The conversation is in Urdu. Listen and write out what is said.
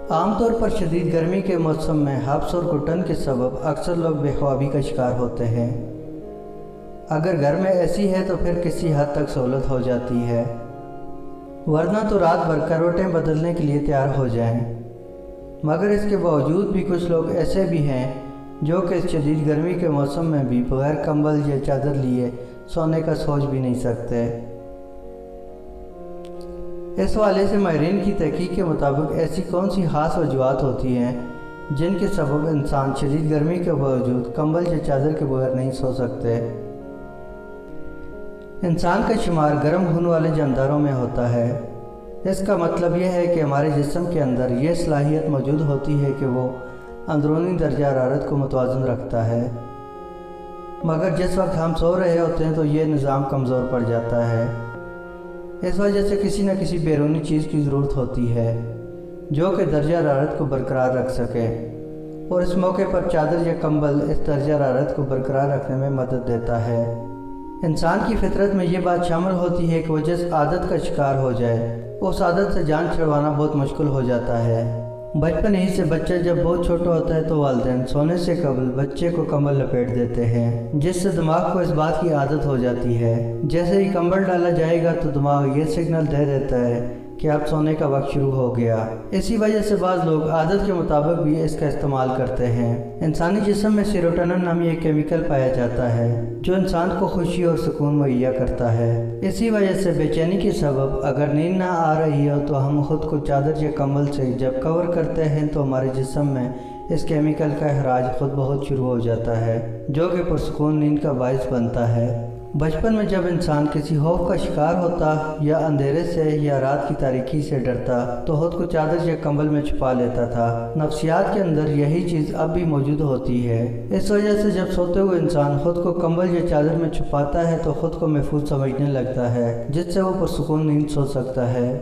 عام طور پر شدید گرمی کے موسم میں حبس اور گھٹن کے سبب اکثر لوگ بے خوابی کا شکار ہوتے ہیں۔ اگر گھر میں ایسی ہے تو پھر کسی حد تک سہولت ہو جاتی ہے، ورنہ تو رات بھر کروٹیں بدلنے کے لیے تیار ہو جائیں۔ مگر اس کے باوجود بھی کچھ لوگ ایسے بھی ہیں جو کہ شدید گرمی کے موسم میں بھی بغیر کمبل یا چادر لیے سونے کا سوچ بھی نہیں سکتے۔ اس حوالے سے ماہرین کی تحقیق کے مطابق ایسی کون سی خاص وجوہات ہوتی ہیں جن کے سبب انسان شدید گرمی کے باوجود کمبل یا چادر کے بغیر نہیں سو سکتے۔ انسان کا شمار گرم خون والے جانداروں میں ہوتا ہے۔ اس کا مطلب یہ ہے کہ ہمارے جسم کے اندر یہ صلاحیت موجود ہوتی ہے کہ وہ اندرونی درجہ حرارت کو متوازن رکھتا ہے، مگر جس وقت ہم سو رہے ہوتے ہیں تو یہ نظام کمزور پڑ جاتا ہے۔ اس وجہ سے کسی نہ کسی بیرونی چیز کی ضرورت ہوتی ہے جو کہ درجہ حرارت کو برقرار رکھ سکے، اور اس موقع پر چادر یا کمبل اس درجہ حرارت کو برقرار رکھنے میں مدد دیتا ہے۔ انسان کی فطرت میں یہ بات شامل ہوتی ہے کہ وہ جس عادت کا شکار ہو جائے اس عادت سے جان چھڑوانا بہت مشکل ہو جاتا ہے۔ بچپن ہی سے بچہ جب بہت چھوٹا ہوتا ہے تو والدین سونے سے قبل بچے کو کمبل لپیٹ دیتے ہیں، جس سے دماغ کو اس بات کی عادت ہو جاتی ہے۔ جیسے ہی کمبل ڈالا جائے گا تو دماغ یہ سگنل دے دیتا ہے کہ اب سونے کا وقت شروع ہو گیا۔ اسی وجہ سے بعض لوگ عادت کے مطابق بھی اس کا استعمال کرتے ہیں۔ انسانی جسم میں سیروٹونن نامی ایک کیمیکل پایا جاتا ہے جو انسان کو خوشی اور سکون مہیا کرتا ہے۔ اسی وجہ سے بے چینی کے سبب اگر نیند نہ آ رہی ہو تو ہم خود کو چادر یا کمبل سے جب کور کرتے ہیں تو ہمارے جسم میں اس کیمیکل کا اخراج خود بہت شروع ہو جاتا ہے، جو کہ پرسکون نیند کا باعث بنتا ہے۔ بچپن میں جب انسان کسی خوف کا شکار ہوتا یا اندھیرے سے یا رات کی تاریکی سے ڈرتا تو خود کو چادر یا کمبل میں چھپا لیتا تھا۔ نفسیات کے اندر یہی چیز اب بھی موجود ہوتی ہے۔ اس وجہ سے جب سوتے ہوئے انسان خود کو کمبل یا چادر میں چھپاتا ہے تو خود کو محفوظ سمجھنے لگتا ہے، جس سے وہ پرسکون نیند سو سکتا ہے۔